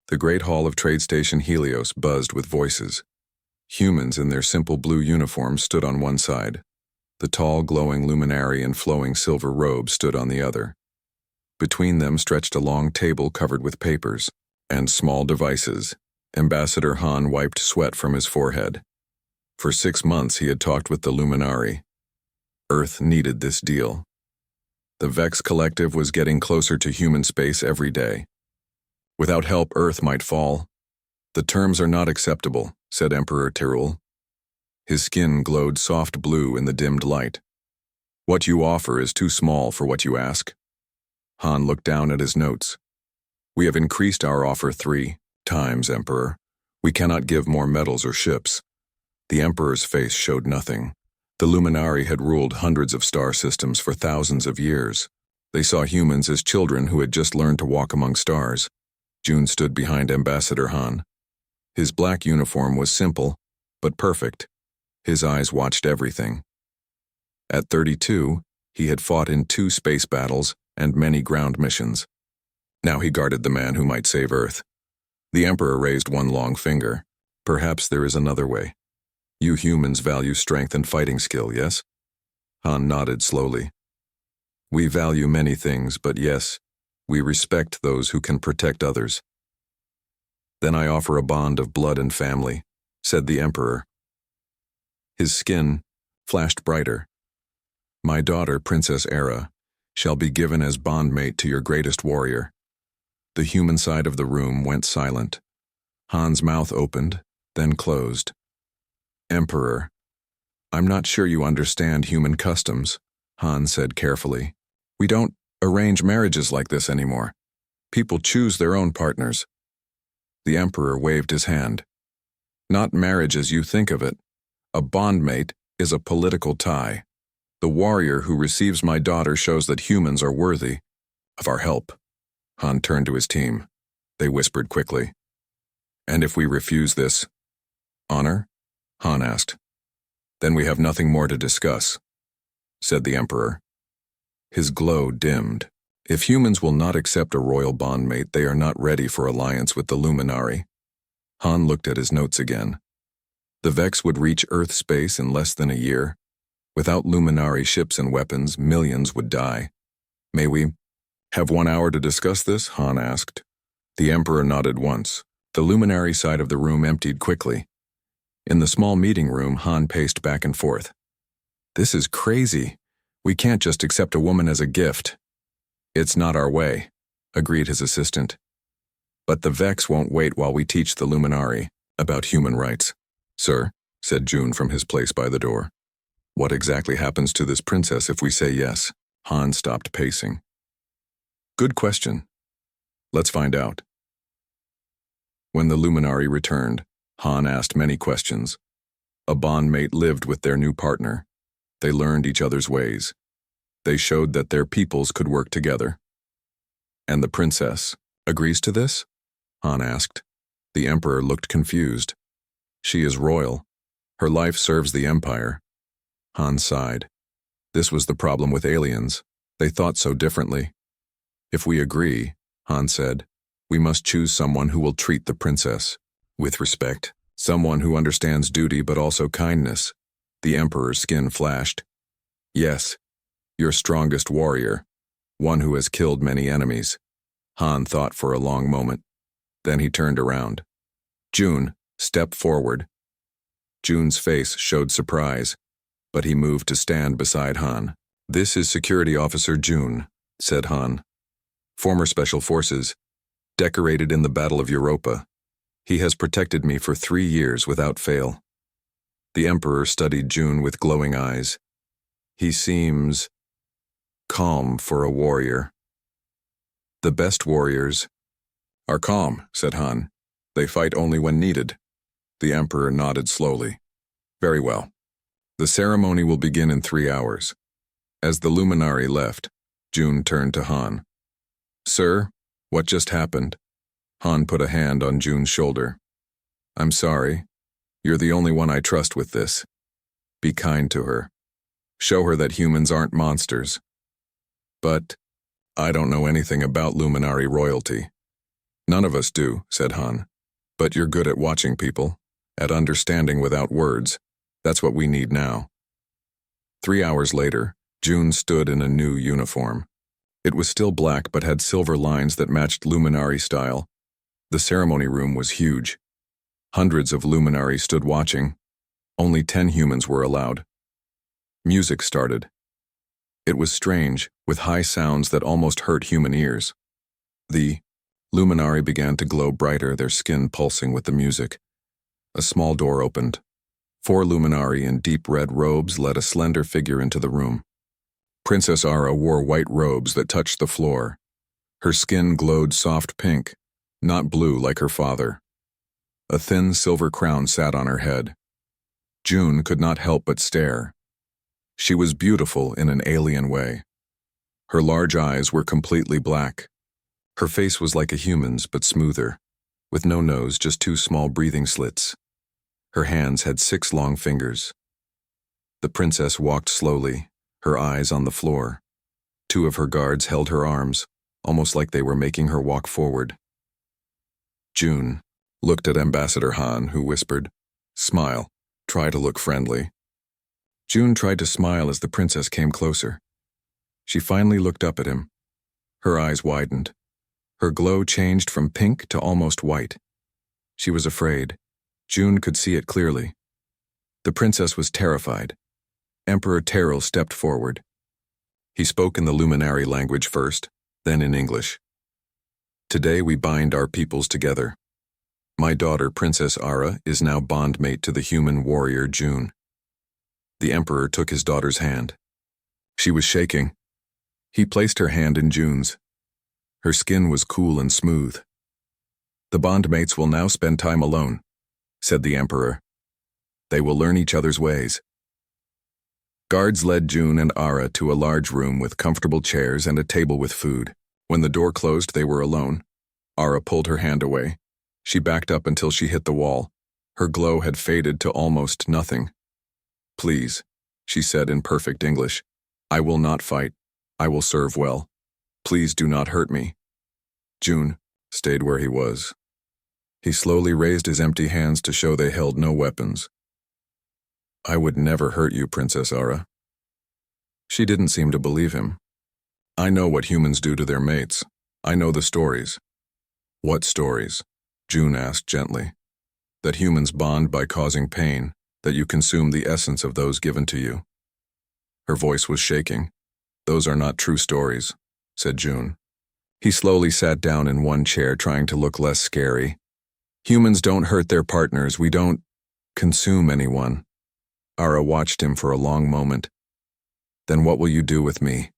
The great hall of Trade Station Helios buzzed with voices. Humans in their simple blue uniforms stood on one side. The tall, glowing luminary in flowing silver robes stood on the other. Between them stretched a long table covered with papers and small devices. Ambassador Han wiped sweat from his forehead. For 6 months he had talked with the luminary. Earth needed this deal. The Vex Collective was getting closer to human space every day. Without help, Earth might fall. The terms are not acceptable, said Emperor Tyrrell. His skin glowed soft blue in the dimmed light. What you offer is too small for what you ask. Han looked down at his notes. We have increased our offer 3 times, Emperor. We cannot give more metals or ships. The Emperor's face showed nothing. The Luminari had ruled hundreds of star systems for thousands of years. They saw humans as children who had just learned to walk among stars. June stood behind Ambassador Han. His black uniform was simple, but perfect. His eyes watched everything. At 32, he had fought in 2 space battles and many ground missions. Now he guarded the man who might save Earth. The Emperor raised one long finger. Perhaps there is another way. You humans value strength and fighting skill, yes? Han nodded slowly. We value many things, but yes, we respect those who can protect others. Then I offer a bond of blood and family, said the Emperor. His skin flashed brighter. My daughter, Princess Era, shall be given as bondmate to your greatest warrior. The human side of the room went silent. Han's mouth opened, then closed. Emperor, I'm not sure you understand human customs, Han said carefully. We don't arrange marriages like this anymore. People choose their own partners. The Emperor waved his hand. Not marriage as you think of it. A bondmate is a political tie. The warrior who receives my daughter shows that humans are worthy of our help. Han turned to his team. They whispered quickly. And if we refuse this honor? Han asked. Then we have nothing more to discuss, said the Emperor. His glow dimmed. If humans will not accept a royal bondmate, they are not ready for alliance with the Luminari. Han looked at his notes again. The Vex would reach Earth space in less than a year. Without Luminari ships and weapons, millions would die. May we have 1 hour to discuss this? Han asked. The Emperor nodded once. The Luminari side of the room emptied quickly. In the small meeting room, Han paced back and forth. This is crazy. We can't just accept a woman as a gift. It's not our way, agreed his assistant. But the Vex won't wait while we teach the Luminari about human rights. Sir, said June from his place by the door. What exactly happens to this princess if we say yes? Han stopped pacing. Good question. Let's find out. When the Luminari returned, Han asked many questions. A bondmate lived with their new partner. They learned each other's ways. They showed that their peoples could work together. And the princess agrees to this? Han asked. The Emperor looked confused. She is royal. Her life serves the Empire. Han sighed. This was the problem with aliens. They thought so differently. If we agree, Han said, we must choose someone who will treat the princess with respect, someone who understands duty but also kindness. The Emperor's skin flashed. Yes, your strongest warrior, one who has killed many enemies. Han thought for a long moment. Then he turned around. June, step forward. June's face showed surprise, but he moved to stand beside Han. This is Security Officer June, said Han. Former Special Forces, decorated in the Battle of Europa. He has protected me for 3 years without fail. The Emperor studied June with glowing eyes. He seems calm for a warrior. The best warriors are calm, said Han. They fight only when needed. The Emperor nodded slowly. Very well. The ceremony will begin in 3 hours. As the Luminari left, June turned to Han. Sir, what just happened? Han put a hand on June's shoulder. I'm sorry. You're the only one I trust with this. Be kind to her. Show her that humans aren't monsters. But I don't know anything about Luminari royalty. None of us do, said Han. But you're good at watching people, at understanding without words. That's what we need now. 3 hours later, June stood in a new uniform. It was still black but had silver lines that matched Luminari style. The ceremony room was huge. Hundreds of Luminari stood watching. Only 10 humans were allowed. Music started. It was strange, with high sounds that almost hurt human ears. The Luminari began to glow brighter, their skin pulsing with the music. A small door opened. 4 Luminari in deep red robes led a slender figure into the room. Princess Ara wore white robes that touched the floor. Her skin glowed soft pink, not blue like her father. A thin silver crown sat on her head. June could not help but stare. She was beautiful in an alien way. Her large eyes were completely black. Her face was like a human's but smoother, with no nose, just 2 small breathing slits. Her hands had 6 long fingers. The princess walked slowly, her eyes on the floor. 2 of her guards held her arms, almost like they were making her walk forward. June looked at Ambassador Han, who whispered, "Smile, try to look friendly." June tried to smile as the princess came closer. She finally looked up at him. Her eyes widened. Her glow changed from pink to almost white. She was afraid. June could see it clearly. The princess was terrified. Emperor Terrell stepped forward. He spoke in the Luminari language first, then in English. "Today we bind our peoples together. My daughter, Princess Ara, is now bondmate to the human warrior June." The emperor took his daughter's hand. She was shaking. He placed her hand in June's. Her skin was cool and smooth. "The bondmates will now spend time alone," said the emperor. "They will learn each other's ways." Guards led June and Ara to a large room with comfortable chairs and a table with food. When the door closed, they were alone. Ara pulled her hand away. She backed up until she hit the wall. Her glow had faded to almost nothing. "Please," she said in perfect English, "I will not fight. I will serve well. Please do not hurt me." June stayed where he was. He slowly raised his empty hands to show they held no weapons. "I would never hurt you, Princess Ara." She didn't seem to believe him. "I know what humans do to their mates. I know the stories." "What stories?" June asked gently. "That humans bond by causing pain, that you consume the essence of those given to you." Her voice was shaking. "Those are not true stories," said June. He slowly sat down in one chair, trying to look less scary. "Humans don't hurt their partners. We don't consume anyone." Ara watched him for a long moment. "Then what will you do with me?"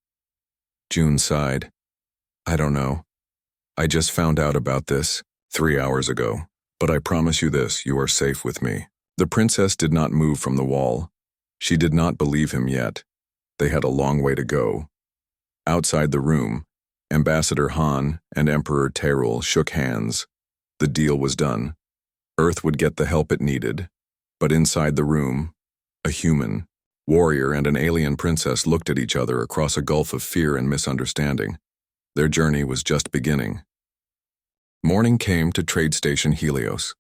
June sighed. "I don't know. I just found out about this 3 hours ago, but I promise you this, you are safe with me." The princess did not move from the wall. She did not believe him yet. They had a long way to go. Outside the room, Ambassador Han and Emperor Terrell shook hands. The deal was done. Earth would get the help it needed. But inside the room, a human, warrior, and an alien princess looked at each other across a gulf of fear and misunderstanding. Their journey was just beginning. Morning came to Trade Station Helios.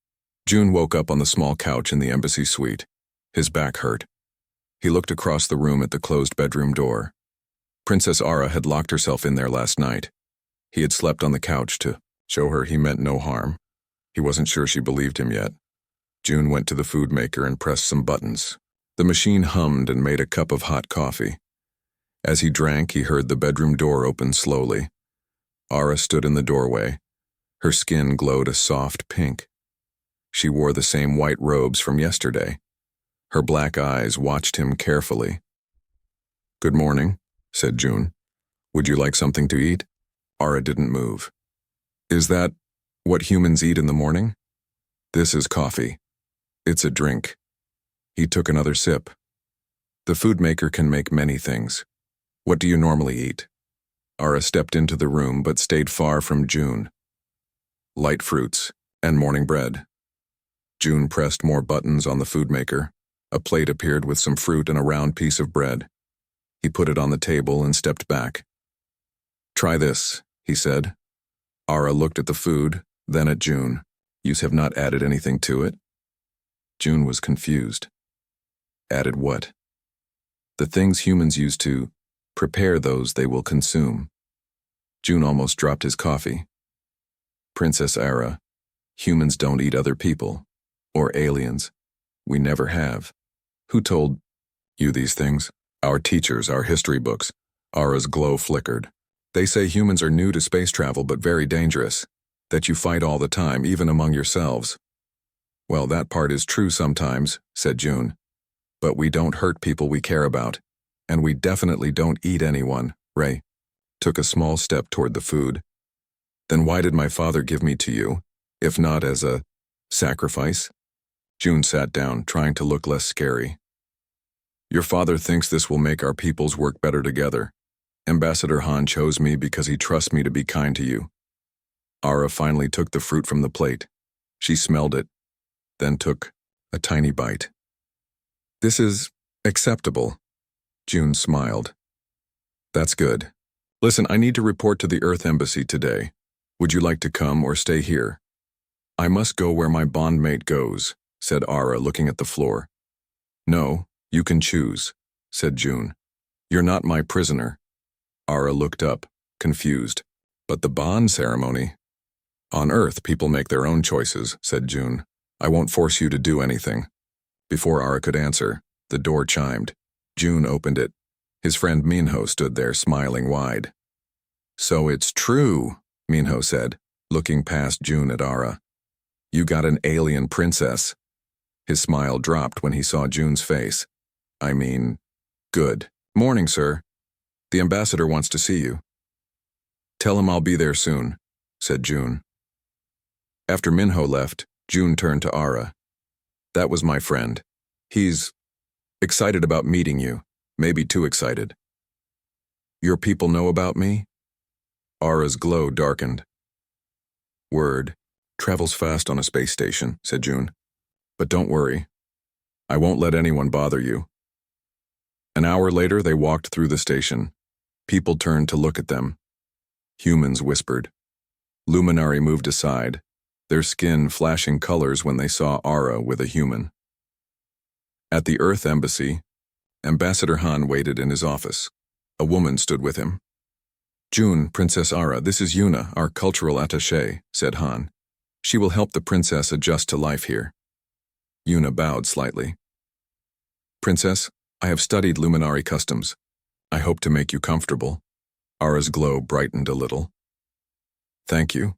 June woke up on the small couch in the embassy suite. His back hurt. He looked across the room at the closed bedroom door. Princess Ara had locked herself in there last night. He had slept on the couch to show her he meant no harm. He wasn't sure she believed him yet. June went to the food maker and pressed some buttons. The machine hummed and made a cup of hot coffee. As he drank, he heard the bedroom door open slowly. Ara stood in the doorway. Her skin glowed a soft pink. She wore the same white robes from yesterday. Her black eyes watched him carefully. "Good morning," said June. "Would you like something to eat?" Ara didn't move. "Is that what humans eat in the morning?" "This is coffee. It's a drink." He took another sip. "The food maker can make many things. What do you normally eat?" Ara stepped into the room but stayed far from June. "Light fruits and morning bread." June pressed more buttons on the food maker. A plate appeared with some fruit and a round piece of bread. He put it on the table and stepped back. "Try this," he said. Ara looked at the food, Then at June, "You have not added anything to it?" June was confused. Added what? The things humans use to prepare those they will consume. June almost dropped his coffee. Princess Ara, humans don't eat other people. Or aliens. We never have. Who told you these things? Our teachers, our history books. Ara's glow flickered. They say humans are new to space travel but very dangerous. That you fight all the time, even among yourselves. Well, that part is true sometimes, said June. But we don't hurt people we care about. And we definitely don't eat anyone. Ray took a small step toward the food. Then why did my father give me to you, if not as a sacrifice? June sat down, trying to look less scary. Your father thinks this will make our peoples work better together. Ambassador Han chose me because he trusts me to be kind to you. Ara finally took the fruit from the plate. She smelled it, then took a tiny bite. This is acceptable. June smiled. That's good. Listen, I need to report to the Earth Embassy today. Would you like to come or stay here? I must go where my bondmate goes, said Ara, looking at the floor. No, you can choose, said June. You're not my prisoner. Ara looked up, confused. But the bond ceremony? On Earth, people make their own choices, said June. I won't force you to do anything. Before Ara could answer, the door chimed. June opened it. His friend Minho stood there, smiling wide. So it's true, Minho said, looking past June at Ara. You got an alien princess. His smile dropped when he saw June's face. I mean, good. Morning, sir. The ambassador wants to see you. Tell him I'll be there soon, said June. After Minho left, June turned to Ara. That was my friend. He's excited about meeting you, maybe too excited. Your people know about me? Ara's glow darkened. Word travels fast on a space station, said June. But don't worry. I won't let anyone bother you. An hour later, they walked through the station. People turned to look at them. Humans whispered. Luminari moved aside, their skin flashing colors when they saw Ara with a human. At the Earth Embassy, Ambassador Han waited in his office. A woman stood with him. June, Princess Ara, this is Yuna, our cultural attaché, said Han. She will help the princess adjust to life here. Yuna bowed slightly. Princess, I have studied Luminari customs. I hope to make you comfortable. Ara's glow brightened a little. Thank you.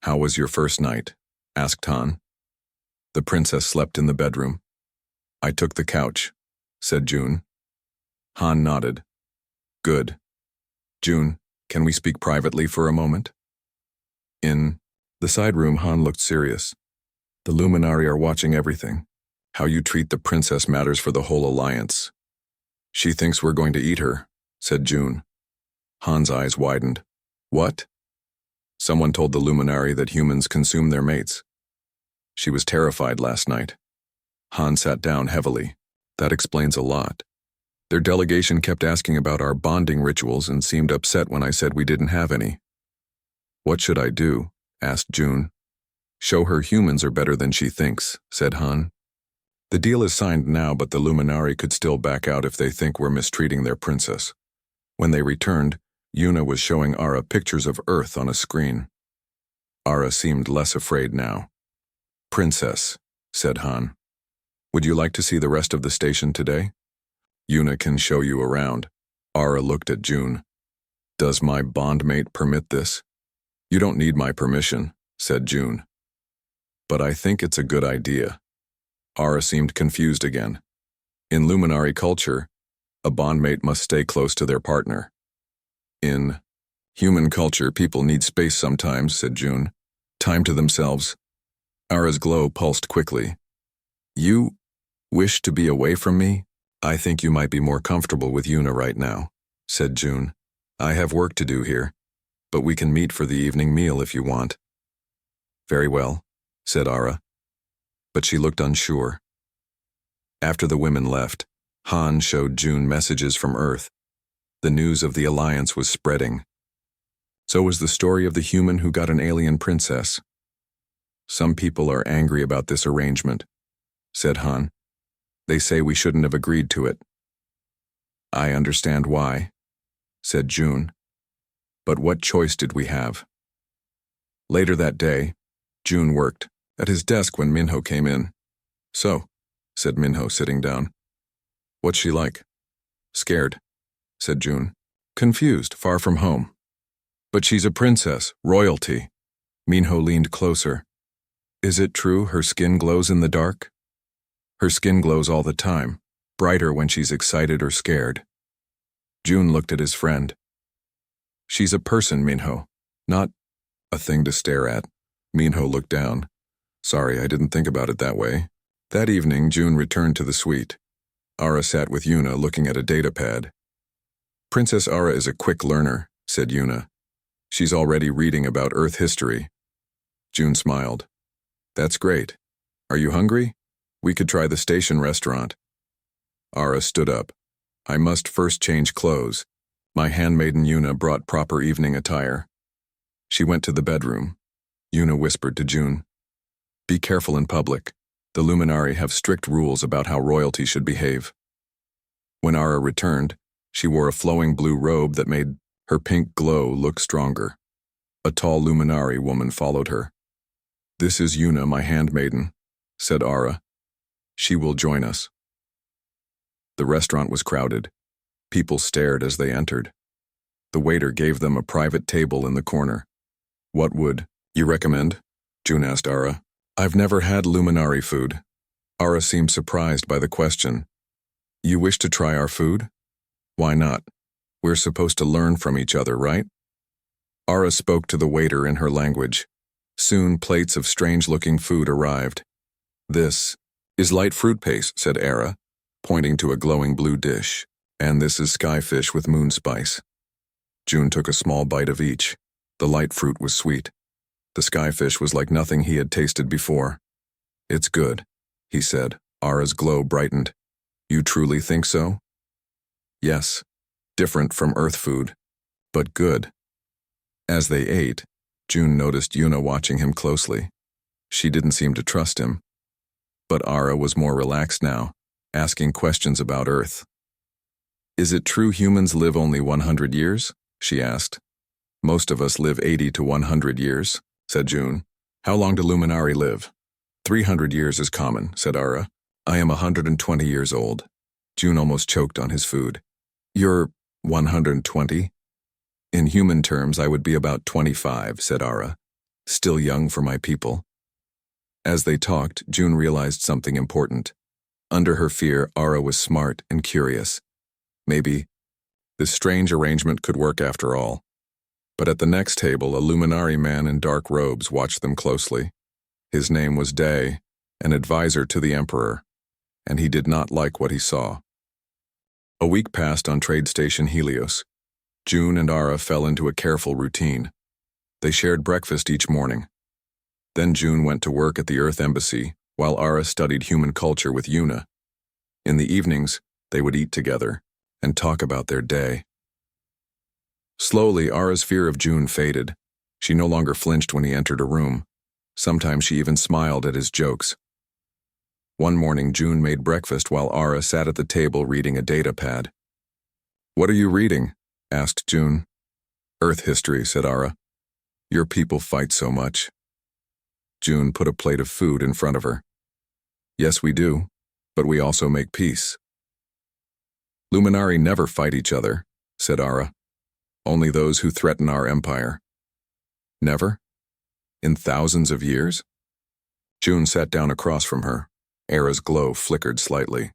How was your first night? Asked Han. The princess slept in the bedroom. I took the couch, said June. Han nodded. Good. June, can we speak privately for a moment? In the side room, Han looked serious. The Luminari are watching everything. How you treat the princess matters for the whole alliance. She thinks we're going to eat her, said June. Han's eyes widened. What? Someone told the Luminari that humans consume their mates. She was terrified last night. Han sat down heavily. That explains a lot. Their delegation kept asking about our bonding rituals and seemed upset when I said we didn't have any. What should I do? Asked June. Show her humans are better than she thinks, said Han. The deal is signed now, but the Luminari could still back out if they think we're mistreating their princess. When they returned, Yuna was showing Ara pictures of Earth on a screen. Ara seemed less afraid now. Princess, said Han. Would you like to see the rest of the station today? Yuna can show you around. Ara looked at June. Does my bondmate permit this? You don't need my permission, said June. But I think it's a good idea. Ara seemed confused again. In Luminari culture, a bondmate must stay close to their partner. In human culture, people need space sometimes, said June. Time to themselves. Ara's glow pulsed quickly. You wish to be away from me? I think you might be more comfortable with Yuna right now, said June. I have work to do here, but we can meet for the evening meal if you want. Very well, said Ara. But she looked unsure. After the women left, Han showed June messages from Earth. The news of the alliance was spreading. So was the story of the human who got an alien princess. Some people are angry about this arrangement, said Han. They say we shouldn't have agreed to it. I understand why, said June. But what choice did we have? Later that day, June worked at his desk when Minho came in. So, said Minho, sitting down. What's she like? Scared, said June. Confused, far from home. But she's a princess, royalty. Minho leaned closer. Is it true her skin glows in the dark? Her skin glows all the time, brighter when she's excited or scared. June looked at his friend. She's a person, Minho, not a thing to stare at. Minho looked down. Sorry, I didn't think about it that way. That evening, June returned to the suite. Ara sat with Yuna looking at a datapad. Princess Ara is a quick learner, said Yuna. She's already reading about Earth history. June smiled. That's great. Are you hungry? We could try the station restaurant. Ara stood up. I must first change clothes. My handmaiden Yuna brought proper evening attire. She went to the bedroom. Yuna whispered to June. Be careful in public. The Luminari have strict rules about how royalty should behave. When Ara returned, she wore a flowing blue robe that made her pink glow look stronger. A tall Luminari woman followed her. This is Yuna, my handmaiden, said Ara. She will join us. The restaurant was crowded. People stared as they entered. The waiter gave them a private table in the corner. What would you recommend? June asked Ara. I've never had Luminari food. Ara seemed surprised by the question. You wish to try our food? Why not? We're supposed to learn from each other, right? Ara spoke to the waiter in her language. Soon plates of strange-looking food arrived. This is light fruit paste, said Ara, pointing to a glowing blue dish. And this is skyfish with moon spice. June took a small bite of each. The light fruit was sweet. The skyfish was like nothing he had tasted before. It's good, he said. Ara's glow brightened. You truly think so? Yes. Different from Earth food, but good. As they ate, June noticed Yuna watching him closely. She didn't seem to trust him. But Ara was more relaxed now, asking questions about Earth. Is it true humans live only 100 years? She asked. Most of us live 80 to 100 years, said June. How long do Luminari live? 300 years is common, said Ara. I am 120 years old. June almost choked on his food. You're 120? In human terms, I would be about 25, said Ara. Still young for my people. As they talked, June realized something important. Under her fear, Ara was smart and curious. Maybe this strange arrangement could work after all. But at the next table, a Luminari man in dark robes watched them closely. His name was Day, an advisor to the Emperor, and he did not like what he saw. A week passed on Trade Station Helios. June and Ara fell into a careful routine. They shared breakfast each morning. Then June went to work at the Earth Embassy, while Ara studied human culture with Yuna. In the evenings, they would eat together and talk about their day. Slowly, Ara's fear of June faded. She no longer flinched when he entered a room. Sometimes she even smiled at his jokes. One morning, June made breakfast while Ara sat at the table reading a datapad. What are you reading? Asked June. Earth history, said Ara. Your people fight so much. June put a plate of food in front of her. Yes, we do, but we also make peace. Luminari never fight each other, said Ara. Only those who threaten our empire. Never? In thousands of years? June sat down across from her. Ara's glow flickered slightly.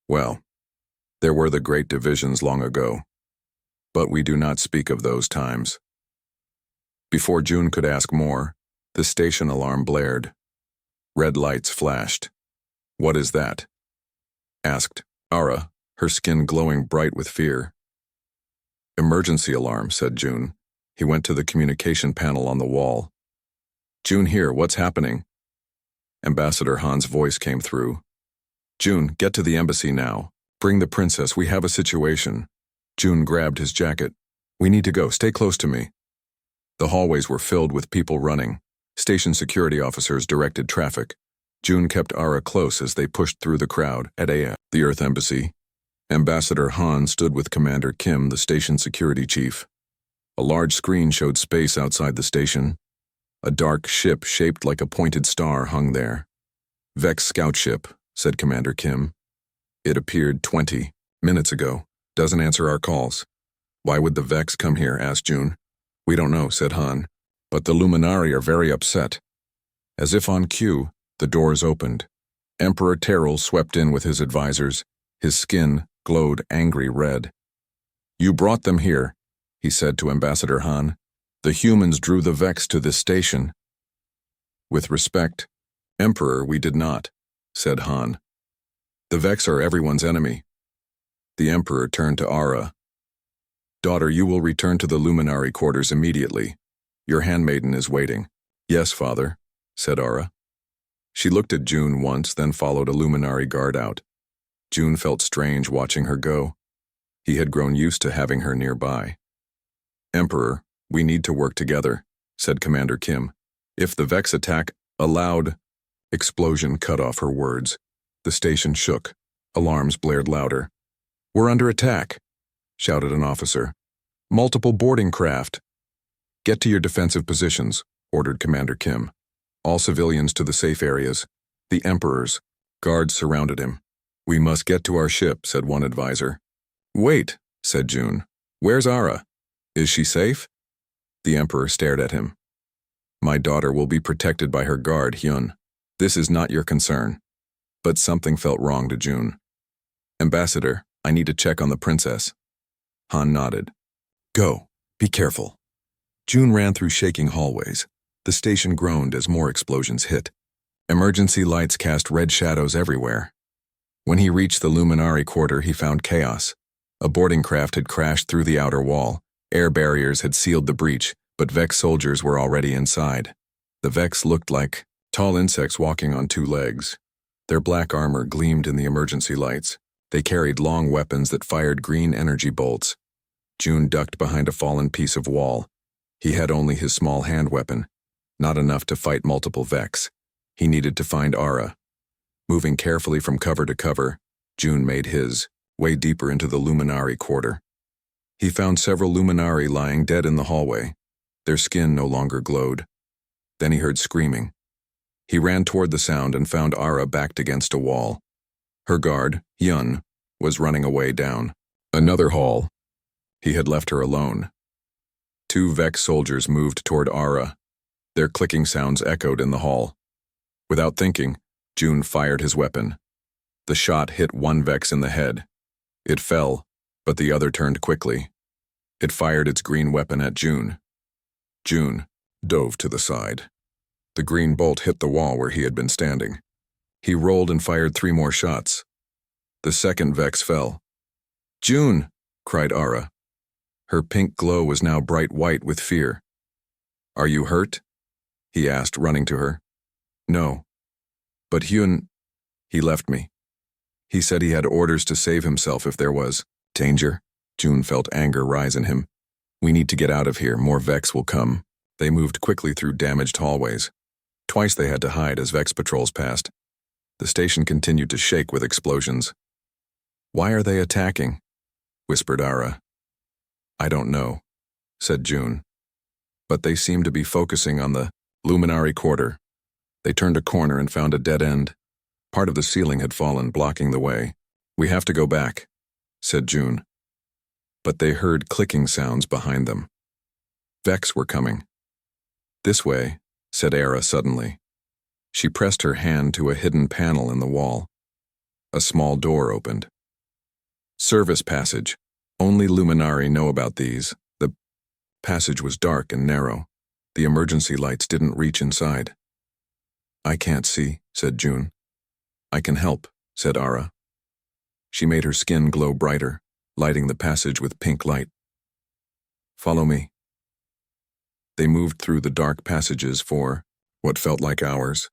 Well, there were the great divisions long ago, but we do not speak of those times. Before June could ask more, the station alarm blared. Red lights flashed. What is that? Asked Ara, her skin glowing bright with fear. Emergency alarm, said June. He went to the communication panel on the wall. June here, what's happening? Ambassador Han's voice came through. June, get to the embassy now. Bring the princess, we have a situation. June grabbed his jacket. We need to go, stay close to me. The hallways were filled with people running. Station security officers directed traffic. June kept Ara close as they pushed through the crowd. At the Earth Embassy, Ambassador Han stood with Commander Kim, the station security chief. A large screen showed space outside the station. A dark ship shaped like a pointed star hung there. Vex scout ship, said Commander Kim. It appeared 20 minutes ago. Doesn't answer our calls. Why would the Vex come here? Asked June. We don't know, said Han. But the Luminari are very upset. As if on cue, the doors opened. Emperor Terrell swept in with his advisors. His skin glowed angry red. You brought them here, he said to Ambassador Han. The humans drew the Vex to this station. With respect, Emperor, we did not, said Han. The Vex are everyone's enemy. The Emperor turned to Ara. Daughter, you will return to the Luminari quarters immediately. Your handmaiden is waiting. Yes, father, said Ara. She looked at June once, then followed a Luminari guard out. June felt strange watching her go. He had grown used to having her nearby. Emperor, we need to work together, said Commander Kim. If the Vex attack, a loud explosion cut off her words. The station shook. Alarms blared louder. We're under attack, shouted an officer. Multiple boarding craft. Get to your defensive positions, ordered Commander Kim. All civilians to the safe areas. The Emperor's guards surrounded him. We must get to our ship, said one advisor. Wait, said June. Where's Ara? Is she safe? The Emperor stared at him. My daughter will be protected by her guard, Hyun. This is not your concern. But something felt wrong to June. Ambassador, I need to check on the princess. Han nodded. Go. Be careful. June ran through shaking hallways. The station groaned as more explosions hit. Emergency lights cast red shadows everywhere. When he reached the Luminari quarter, he found chaos. A boarding craft had crashed through the outer wall. Air barriers had sealed the breach, but Vex soldiers were already inside. The Vex looked like tall insects walking on two legs. Their black armor gleamed in the emergency lights. They carried long weapons that fired green energy bolts. June ducked behind a fallen piece of wall. He had only his small hand weapon, not enough to fight multiple Vex. He needed to find Ara. Moving carefully from cover to cover, June made his way deeper into the Luminari quarter. He found several Luminari lying dead in the hallway. Their skin no longer glowed. Then he heard screaming. He ran toward the sound and found Ara backed against a wall. Her guard, Hyun, was running away down another hall. He had left her alone. Two Vex soldiers moved toward Ara. Their clicking sounds echoed in the hall. Without thinking, June fired his weapon. The shot hit one Vex in the head. It fell, but the other turned quickly. It fired its green weapon at June. June dove to the side. The green bolt hit the wall where he had been standing. He rolled and fired 3 more shots. The second Vex fell. June, cried Ara. Her pink glow was now bright white with fear. Are you hurt? He asked, running to her. No. But Hyun, he left me. He said he had orders to save himself if there was danger. June felt anger rise in him. We need to get out of here, more Vex will come. They moved quickly through damaged hallways. Twice they had to hide as Vex patrols passed. The station continued to shake with explosions. Why are they attacking? Whispered Ara. I don't know, said June. But they seemed to be focusing on the Luminari quarter. They turned a corner and found a dead end. Part of the ceiling had fallen, blocking the way. We have to go back, said June. But they heard clicking sounds behind them. Vex were coming. This way, said Ara suddenly. She pressed her hand to a hidden panel in the wall. A small door opened. Service passage. Only Luminari know about these. The passage was dark and narrow. The emergency lights didn't reach inside. I can't see, said June. I can help, said Ara. She made her skin glow brighter, lighting the passage with pink light. Follow me. They moved through the dark passages for what felt like hours.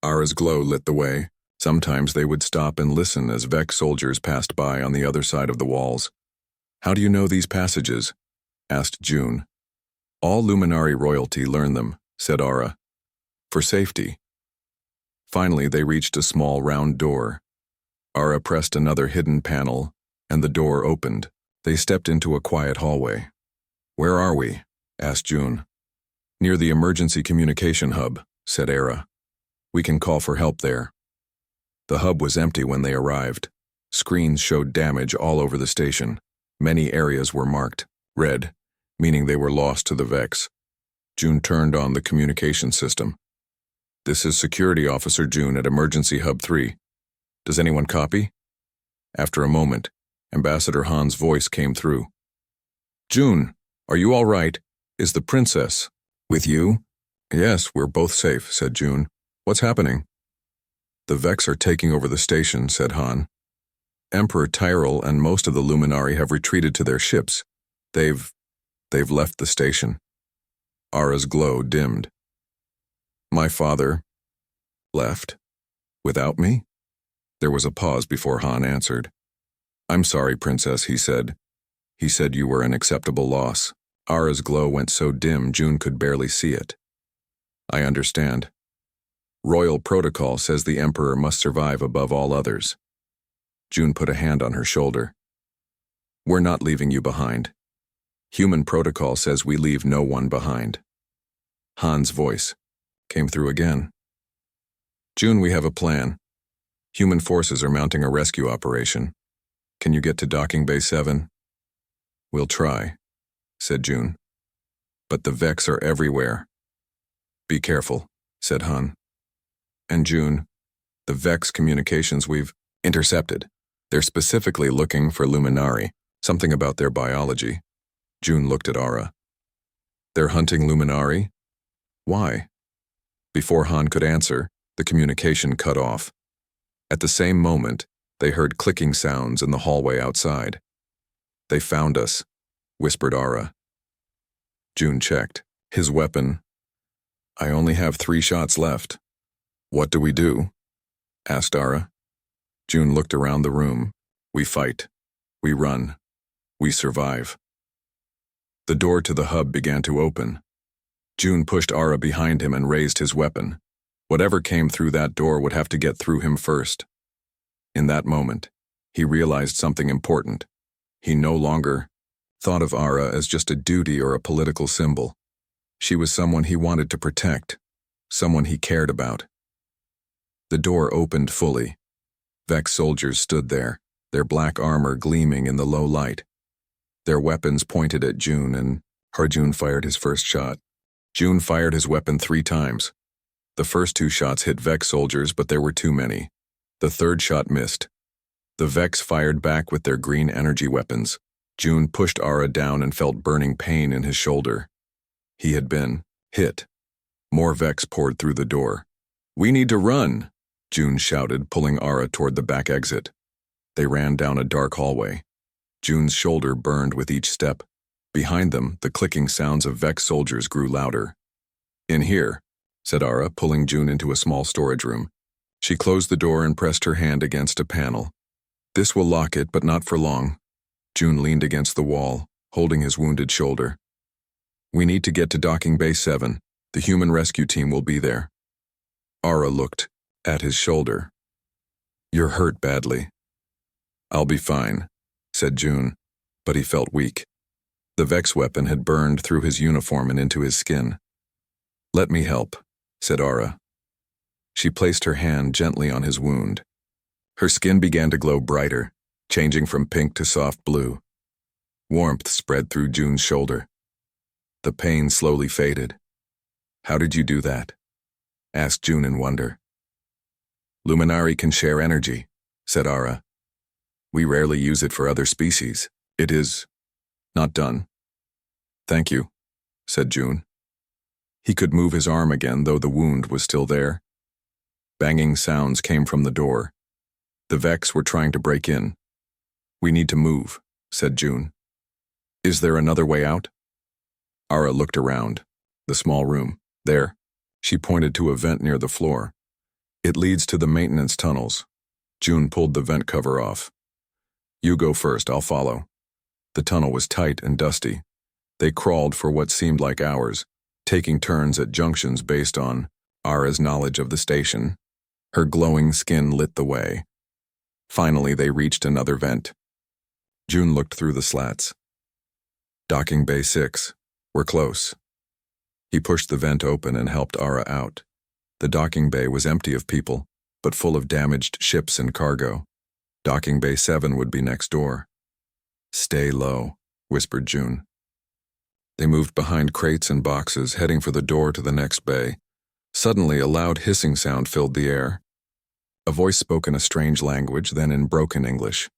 Ara's glow lit the way. Sometimes they would stop and listen as Vex soldiers passed by on the other side of the walls. How do you know these passages? Asked June. All Luminari royalty learn them, said Aura. For safety. Finally, they reached a small round door. Aura pressed another hidden panel, and the door opened. They stepped into a quiet hallway. Where are we? Asked June. Near the emergency communication hub, said Aura. We can call for help there. The hub was empty when they arrived. Screens showed damage all over the station. Many areas were marked red, meaning they were lost to the Vex. June turned on the communication system. This is Security Officer June at Emergency Hub 3. Does anyone copy? After a moment, Ambassador Han's voice came through. June, are you all right? Is the princess with you? Yes, we're both safe, said June. What's happening? The Vex are taking over the station, said Han. Emperor Tyrell and most of the Luminari have retreated to their ships. They've left the station. Aura's glow dimmed. My father left? Without me? There was a pause before Han answered. I'm sorry, Princess, he said. He said you were an acceptable loss. Aura's glow went so dim June could barely see it. I understand. Royal protocol says the Emperor must survive above all others. June put a hand on her shoulder. We're not leaving you behind. Human protocol says we leave no one behind. Han's voice came through again. June, we have a plan. Human forces are mounting a rescue operation. Can you get to Docking Bay 7? We'll try, said June. But the Vex are everywhere. Be careful, said Han. And June, the Vex communications we've intercepted. They're specifically looking for Luminari, something about their biology. June looked at Aura. They're hunting Luminari? Why? Before Han could answer, the communication cut off. At the same moment, they heard clicking sounds in the hallway outside. They found us, whispered Aura. June checked. His weapon. I only have 3 shots left. What do we do? Asked Aura. June looked around the room. We fight. We run. We survive. The door to the hub began to open. June pushed Aura behind him and raised his weapon. Whatever came through that door would have to get through him first. In that moment, he realized something important. He no longer thought of Aura as just a duty or a political symbol. She was someone he wanted to protect, someone he cared about. The door opened fully. Vex soldiers stood there, their black armor gleaming in the low light. Their weapons pointed at June, and June fired his first shot. June fired his weapon 3 times. The first 2 shots hit Vex soldiers, but there were too many. The third shot missed. The Vex fired back with their green energy weapons. June pushed Aura down and felt burning pain in his shoulder. He had been hit. More Vex poured through the door. We need to run, June shouted, pulling Aura toward the back exit. They ran down a dark hallway. June's shoulder burned with each step. Behind them, the clicking sounds of Vex soldiers grew louder. In here, said Aura, pulling June into a small storage room. She closed the door and pressed her hand against a panel. This will lock it, but not for long. June leaned against the wall, holding his wounded shoulder. We need to get to Docking Bay 7. The human rescue team will be there. Aura looked at his shoulder. You're hurt badly. I'll be fine, said June, but he felt weak. The Vex weapon had burned through his uniform and into his skin. Let me help, said Aura. She placed her hand gently on his wound. Her skin began to glow brighter, changing from pink to soft blue. Warmth spread through June's shoulder. The pain slowly faded. How did you do that? Asked June in wonder. Luminari can share energy, said Aura. We rarely use it for other species. It is not done. Thank you, said June. He could move his arm again, though the wound was still there. Banging sounds came from the door. The Vex were trying to break in. We need to move, said June. Is there another way out? Aura looked around. The small room. There. She pointed to a vent near the floor. It leads to the maintenance tunnels. June pulled the vent cover off. You go first, I'll follow. The tunnel was tight and dusty. They crawled for what seemed like hours, taking turns at junctions based on Ara's knowledge of the station. Her glowing skin lit the way. Finally, they reached another vent. June looked through the slats. Docking Bay 6. We're close. He pushed the vent open and helped Ara out. The docking bay was empty of people, but full of damaged ships and cargo. Docking Bay 7 would be next door. Stay low, whispered June. They moved behind crates and boxes, heading for the door to the next bay. Suddenly, a loud hissing sound filled the air. A voice spoke in a strange language, then in broken English.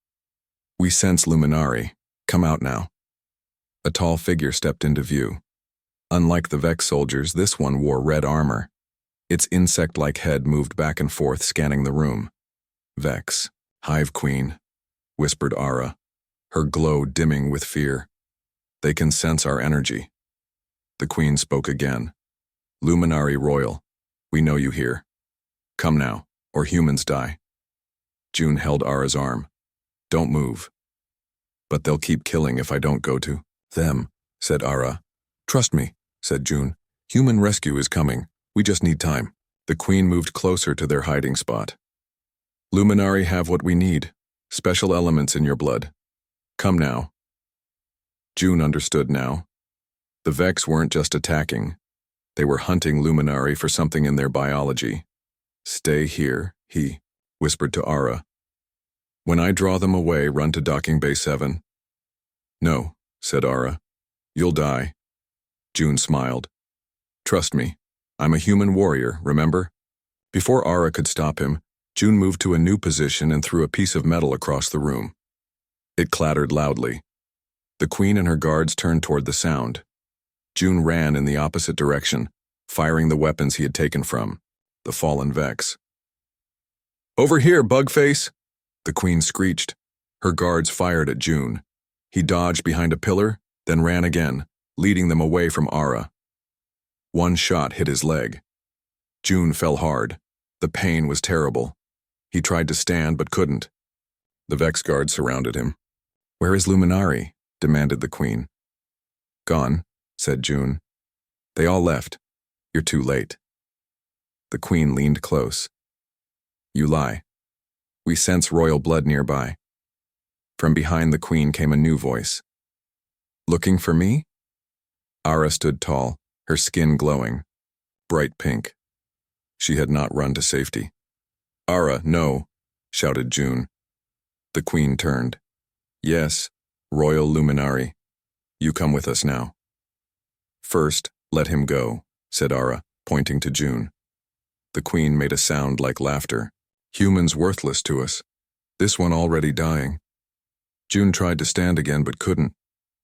We sense Luminari. Come out now. A tall figure stepped into view. Unlike the Vex soldiers, this one wore red armor. Its insect-like head moved back and forth, scanning the room. Vex, Hive Queen, whispered Ara, her glow dimming with fear. They can sense our energy. The Queen spoke again. Luminari Royal, we know you here. Come now, or humans die. June held Ara's arm. Don't move. But they'll keep killing if I don't go to them, said Ara. Trust me, said June. Human rescue is coming. We just need time. The Queen moved closer to their hiding spot. Luminari have what we need. Special elements in your blood. Come now. June understood now. The Vex weren't just attacking. They were hunting Luminari for something in their biology. Stay here, he whispered to Ara. When I draw them away, run to Docking Bay 7. No, said Ara. You'll die. June smiled. Trust me. I'm a human warrior, remember? Before Ara could stop him, June moved to a new position and threw a piece of metal across the room. It clattered loudly. The Queen and her guards turned toward the sound. June ran in the opposite direction, firing the weapons he had taken from the fallen Vex. Over here, Bugface! The Queen screeched. Her guards fired at June. He dodged behind a pillar, then ran again, leading them away from Ara. One shot hit his leg. June fell hard. The pain was terrible. He tried to stand but couldn't. The Vex guards surrounded him. Where is Luminari? Demanded the Queen. Gone, said June. They all left. You're too late. The Queen leaned close. You lie. We sense royal blood nearby. From behind the Queen came a new voice. Looking for me? Ara stood tall, her skin glowing, bright pink. She had not run to safety. Ara, no, shouted June. The Queen turned. Yes, Royal Luminari. You come with us now. First, let him go, said Ara, pointing to June. The Queen made a sound like laughter. Humans worthless to us. This one already dying. June tried to stand again but couldn't.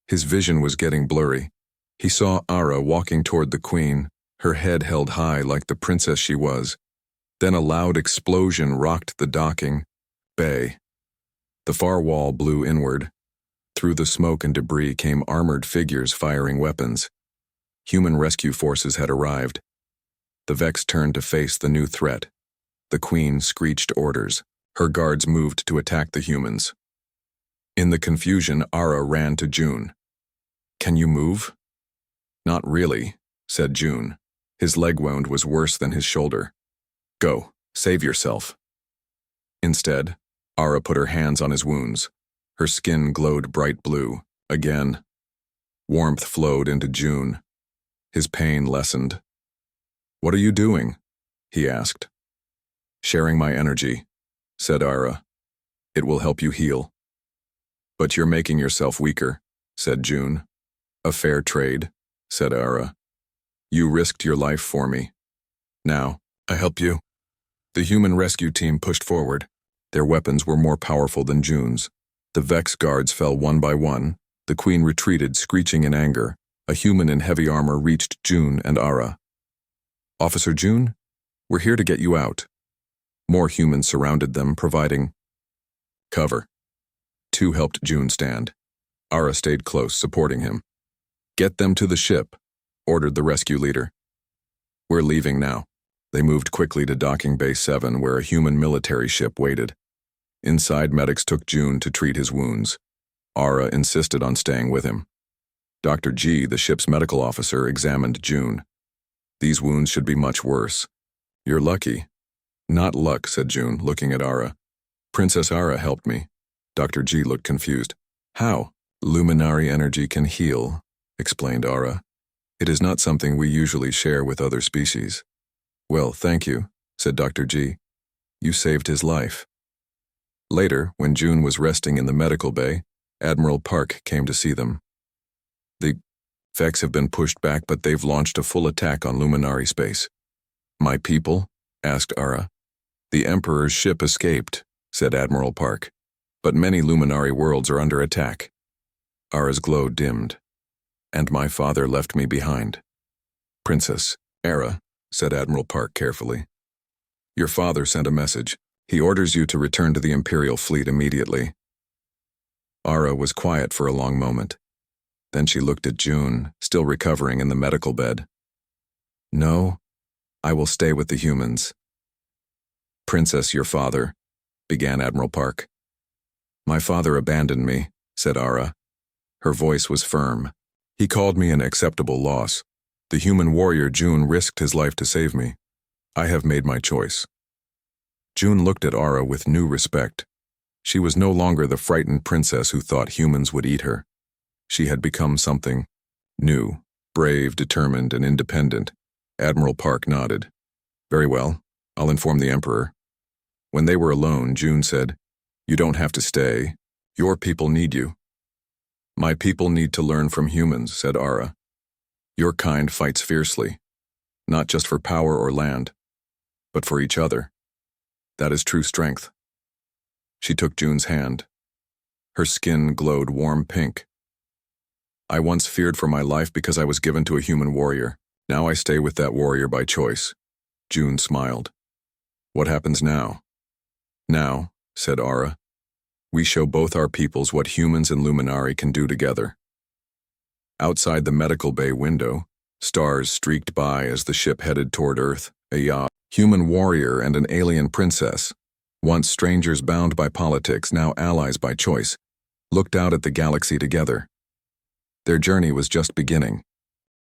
His vision was getting blurry. He saw Ara walking toward the Queen, her head held high like the princess she was. Then a loud explosion rocked the docking bay. The far wall blew inward. Through the smoke and debris came armored figures firing weapons. Human rescue forces had arrived. The Vex turned to face the new threat. The Queen screeched orders. Her guards moved to attack the humans. In the confusion, Ara ran to June. Can you move? Not really, said June. His leg wound was worse than his shoulder. Go, save yourself. Instead, Ara put her hands on his wounds. Her skin glowed bright blue. Again. Warmth flowed into June. His pain lessened. What are you doing? He asked. Sharing my energy, said Ara. It will help you heal. But you're making yourself weaker, said June. A fair trade, said Ara. You risked your life for me. Now, I help you. The human rescue team pushed forward. Their weapons were more powerful than June's. The Vex guards fell one by one. The Queen retreated, screeching in anger. A human in heavy armor reached June and Ara. Officer June, we're here to get you out. More humans surrounded them, providing cover. Two helped June stand. Ara stayed close, supporting him. Get them to the ship, ordered the rescue leader. We're leaving now. They moved quickly to Docking Bay 7, where a human military ship waited. Inside, medics took June to treat his wounds. Ara insisted on staying with him. Dr. G, the ship's medical officer, examined June. These wounds should be much worse. You're lucky. Not luck, said June, looking at Ara. Princess Ara helped me. Dr. G looked confused. How? Luminary energy can heal, explained Ara. It is not something we usually share with other species. Well, thank you, said Dr. G. You saved his life. Later, when June was resting in the medical bay, Admiral Park came to see them. The effects have been pushed back, but they've launched a full attack on Luminary space. My people? Asked Ara. The Emperor's ship escaped, said Admiral Park, but many Luminary worlds are under attack. Ara's glow dimmed. And my father left me behind. Princess Ara, said Admiral Park carefully. Your father sent a message. He orders you to return to the Imperial fleet immediately. Ara was quiet for a long moment. Then she looked at June, still recovering in the medical bed. No, I will stay with the humans. Princess, your father, began Admiral Park. My father abandoned me, said Ara. Her voice was firm. He called me an acceptable loss. The human warrior June risked his life to save me. I have made my choice. June looked at Ara with new respect. She was no longer the frightened princess who thought humans would eat her. She had become something new, brave, determined, and independent. Admiral Park nodded. Very well, I'll inform the Emperor. When they were alone, June said, You don't have to stay. Your people need you. My people need to learn from humans, said Ara. Your kind fights fiercely, not just for power or land, but for each other. That is true strength. She took June's hand. Her skin glowed warm pink. I once feared for my life because I was given to a human warrior. Now I stay with that warrior by choice. June smiled. What happens now? Now, said Ara, we show both our peoples what humans and Luminari can do together. Outside the medical bay window, stars streaked by as the ship headed toward Earth. A human warrior and an alien princess, once strangers bound by politics, now allies by choice, looked out at the galaxy together. Their journey was just beginning.